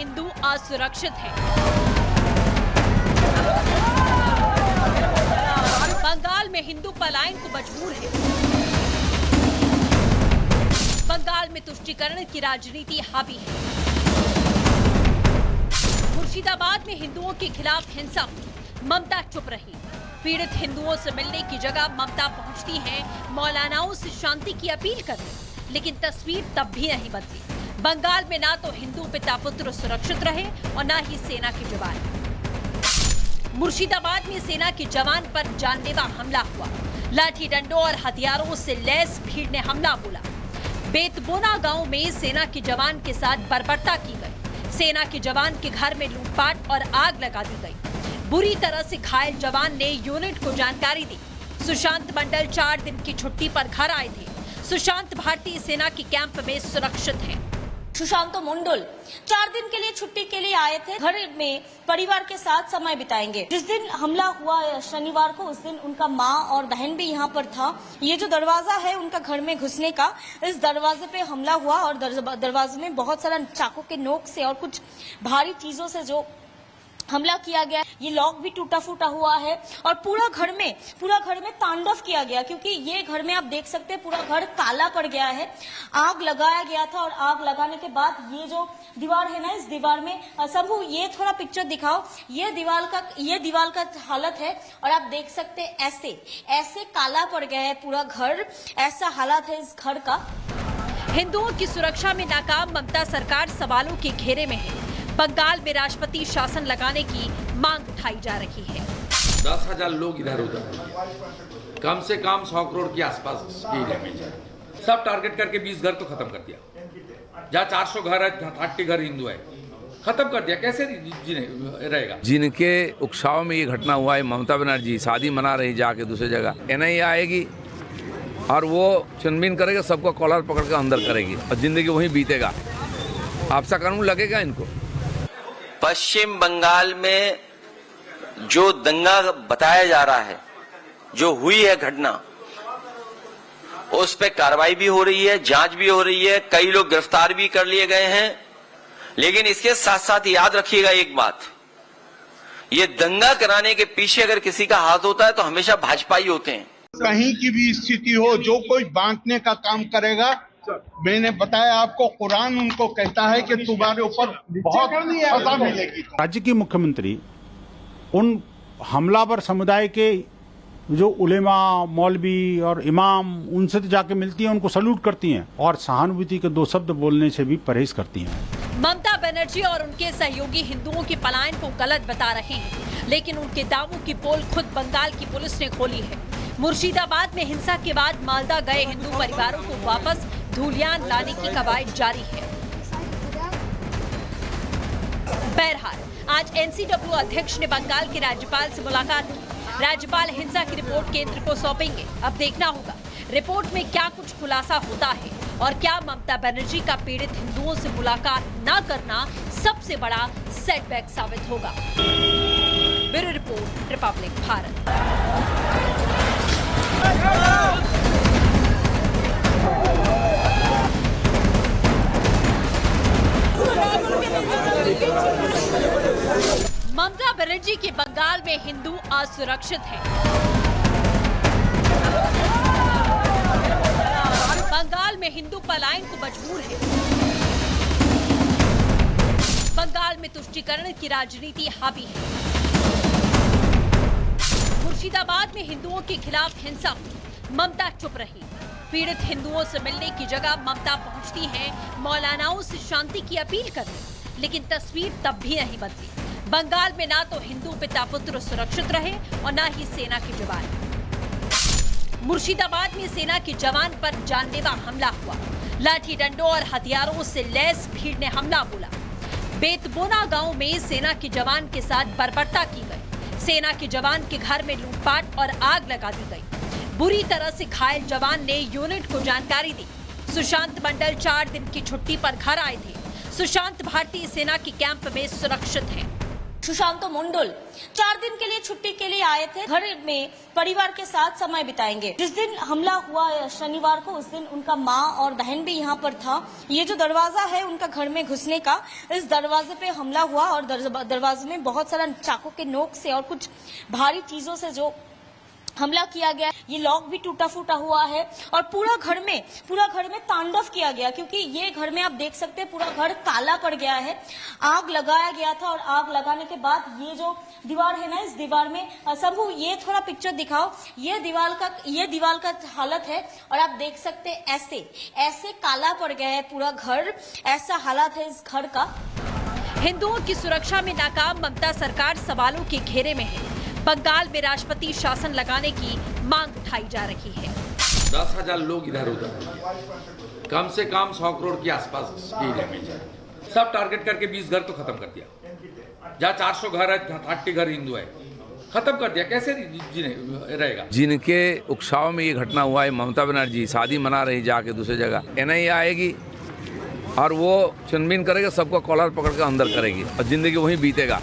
हिंदू असुरक्षित हैं। बंगाल में हिंदू पलायन को मजबूर है। बंगाल में तुष्टीकरण की राजनीति हावी है। मुर्शिदाबाद में हिंदुओं के खिलाफ हिंसा हुई, ममता चुप रही। पीड़ित हिंदुओं से मिलने की जगह ममता पहुंचती हैं मौलानाओं से शांति की अपील करने, लेकिन तस्वीर तब भी नहीं बदली। बंगाल में ना तो हिंदू पिता पुत्र सुरक्षित रहे और ना ही सेना के जवान। मुर्शिदाबाद में सेना के जवान पर जानलेवा हमला हुआ। लाठी डंडों और हथियारों से लैस भीड़ ने हमला बोला। बेतबोना गांव में सेना के जवान के साथ बर्बरता की गई। सेना के जवान के घर में लूटपाट और आग लगा दी गई। बुरी तरह से घायल जवान ने यूनिट को जानकारी दी। सुशांत मंडल 4 दिन की छुट्टी पर घर आए थे। सुशांत भारतीय सेना के कैंप में सुरक्षित हैं। सुशांत मंडल 4 दिन के लिए छुट्टी के लिए आए थे। घर में परिवार के साथ समय बिताएंगे। जिस दिन हमला हुआ शनिवार को, उस दिन उनका माँ और बहन भी यहाँ पर था। ये जो दरवाजा है उनका घर में घुसने का, इस दरवाजे पे हमला हुआ और दरवाजे में बहुत सारा चाकू के नोक से और कुछ भारी चीजों से जो हमला किया गया। ये लॉक भी टूटा फूटा हुआ है और पूरा घर में तांडव किया गया, क्योंकि ये घर में आप देख सकते हैं पूरा घर काला पड़ गया है। आग लगाया गया था और आग लगाने के बाद ये जो दीवार है ना, इस दीवार में सबू ये थोड़ा पिक्चर दिखाओ। ये दीवार का हालत है और आप देख सकते हैं ऐसे काला पड़ गया है पूरा घर। ऐसा हालत है इस घर का। हिंदुओं की सुरक्षा में नाकाम ममता सरकार सवालों के घेरे में है। बंगाल में राष्ट्रपति शासन लगाने की मांग उठाई जा रही है। 10,000 लोग इधर उधर, कम से कम 100 करोड़ के आसपास की डैमेज है। सब टारगेट करके 20 घर तो खत्म कर दिया। जहाँ 400 घर है, 30 घर हिंदू है, खत्म कर दिया। कैसे रहेगा? जिनके उकसाव में ये घटना हुआ है, ममता बनर्जी शादी मना रही जाके दूसरी जगह, एनआईए आएगी और वो छानबीन करेगा, सबको कॉलर पकड़ कर अंदर करेगी और जिंदगी वहीं बीतेगा। आपसा कानून लगेगा इनको। पश्चिम बंगाल में जो दंगा बताया जा रहा है, जो हुई है घटना, उस पे कार्रवाई भी हो रही है, जांच भी हो रही है, कई लोग गिरफ्तार भी कर लिए गए हैं। लेकिन इसके साथ साथ याद रखिएगा एक बात, ये दंगा कराने के पीछे अगर किसी का हाथ होता है तो हमेशा भाजपा ही होते हैं। कहीं की भी स्थिति हो, जो कोई बांटने का काम करेगा, मैंने बताया आपको, कुरान उनको कहता है कि तुम्हारे ऊपर बहुत सजा मिलेगी। राज्य की मुख्यमंत्री उन हमलावर समुदाय के जो उलेमा, मौलवी और इमाम, उनसे तो जाके मिलती हैं, उनको सल्यूट करती हैं और सहानुभूति के 2 शब्द बोलने से भी परहेज करती हैं। ममता बनर्जी और उनके सहयोगी हिंदुओं के पलायन को गलत बता रहे हैं, लेकिन उनके दावों की पोल खुद बंगाल की पुलिस ने खोली है। मुर्शिदाबाद में हिंसा के बाद मालदा गए हिंदू परिवारों को वापस धूलियान लाने की कवायद जारी है। बहरहाल आज एनसीडब्ल्यू अध्यक्ष ने बंगाल के राज्यपाल से मुलाकात की। राज्यपाल हिंसा की रिपोर्ट केंद्र को सौंपेंगे। अब देखना होगा रिपोर्ट में क्या कुछ खुलासा होता है और क्या ममता बनर्जी का पीड़ित हिंदुओं से मुलाकात न करना सबसे बड़ा सेटबैक साबित होगा। Bureau report, republic Bharat. Mamata Banerjee के बंगाल में हिंदू असुरक्षित हैं। बंगाल में हिंदू पलायन को मजबूर है। बंगाल में तुष्टीकरण की राजनीति हावी है। मुर्शिदाबाद में हिंदुओं के खिलाफ हिंसा हुई, ममता चुप रही। पीड़ित हिंदुओं से मिलने की जगह ममता पहुंचती हैं मौलानाओं से शांति की अपील करने, लेकिन तस्वीर तब भी नहीं बदली। बंगाल में ना तो हिंदू पिता पुत्र सुरक्षित रहे और ना ही सेना के जवान। मुर्शिदाबाद में सेना के जवान पर जानलेवा हमला हुआ। लाठी डंडों और हथियारों से लैस भीड़ ने हमला बोला। बेतबोना गांव में सेना के जवान के साथ बर्बरता की गई। सेना के जवान के घर में लूटपाट और आग लगा दी गई। बुरी तरह से घायल जवान ने यूनिट को जानकारी दी। सुशांत मंडल 4 दिन की छुट्टी पर घर आए थे। सुशांत भारतीय सेना के कैंप में सुरक्षित हैं। सुशांत मंडल 4 दिन के लिए छुट्टी के लिए आए थे। घर में परिवार के साथ समय बिताएंगे। जिस दिन हमला हुआ शनिवार को, उस दिन उनका माँ और बहन भी यहाँ पर था। ये जो दरवाजा है उनका घर में घुसने का, इस दरवाजे पे हमला हुआ और दरवाजे में बहुत सारा चाकू के नोक से और कुछ भारी चीजों से जो हमला किया गया। ये लॉक भी टूटा फूटा हुआ है और पूरा घर में तांडव किया गया, क्योंकि ये घर में आप देख सकते हैं पूरा घर काला पड़ गया है। आग लगाया गया था और आग लगाने के बाद ये जो दीवार है ना, इस दीवार में सबू ये थोड़ा पिक्चर दिखाओ। ये दीवार का हालत है और आप देख सकते हैं ऐसे काला पड़ गया है पूरा घर, ऐसा हालत है इस घर का। हिंदुओं की सुरक्षा में नाकाम ममता सरकार सवालों के घेरे में है। बंगाल में राष्ट्रपति शासन लगाने की मांग उठाई जा रही है। 10,000 लोग इधर उधर, कम से कम 100 करोड़ के आसपास की डैमेज है। सब टारगेट करके 20 घर तो खत्म कर दिया। जहाँ 400 घर है, 30 घर हिंदू है, खत्म कर दिया। कैसे रहेगा? जिनके उकसाव में ये घटना हुआ है, ममता बनर्जी शादी मना रही जाके दूसरी जगह, एनआईए आएगी और वो छानबीन करेगा, सबको कॉलर पकड़ कर अंदर करेगी और जिंदगी वहीं बीतेगा।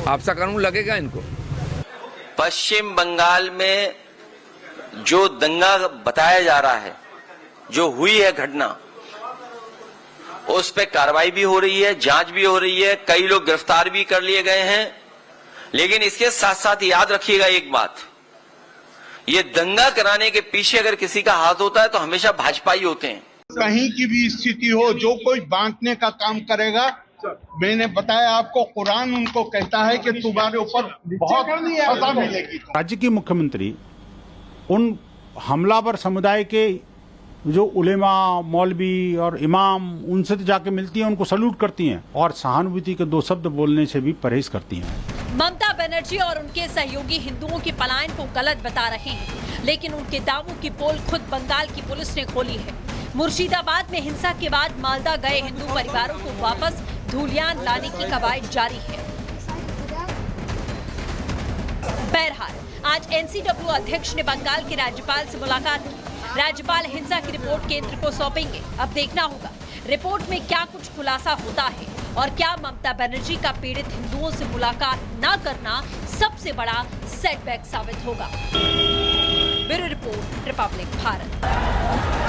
आपसा कानून लगेगा इनको। पश्चिम बंगाल में जो दंगा बताया जा रहा है, जो हुई है घटना, उस पे कार्रवाई भी हो रही है, जांच भी हो रही है, कई लोग गिरफ्तार भी कर लिए गए हैं। लेकिन इसके साथ साथ याद रखिएगा एक बात, ये दंगा कराने के पीछे अगर किसी का हाथ होता है तो हमेशा भाजपा ही होते हैं। कहीं की भी स्थिति हो, जो कोई बांटने का काम करेगा, मैंने बताया आपको, कुरान उनको कहता है कि तुम्हारे ऊपर बहुत सजा मिलेगी। राज्य की मुख्यमंत्री उन हमलावर समुदाय के जो उलेमा, मौलवी और इमाम, उनसे तो जाके मिलती हैं, उनको सल्यूट करती हैं और सहानुभूति के 2 शब्द बोलने से भी परहेज करती हैं। ममता बनर्जी और उनके सहयोगी हिंदुओं के पलायन को गलत बता रहे हैं, लेकिन उनके दावों की पोल खुद बंगाल की पुलिस ने खोली है। मुर्शिदाबाद में हिंसा के बाद मालदा गए हिंदू परिवारों को वापस धूलियान लाने की कवायद जारी है। बहरहाल आज एनसीडब्ल्यू अध्यक्ष ने बंगाल के राज्यपाल से मुलाकात की। राज्यपाल हिंसा की रिपोर्ट केंद्र को सौंपेंगे। अब देखना होगा रिपोर्ट में क्या कुछ खुलासा होता है और क्या ममता बनर्जी का पीड़ित हिंदुओं से मुलाकात न करना सबसे बड़ा सेटबैक साबित होगा। Bureau report, republic Bharat.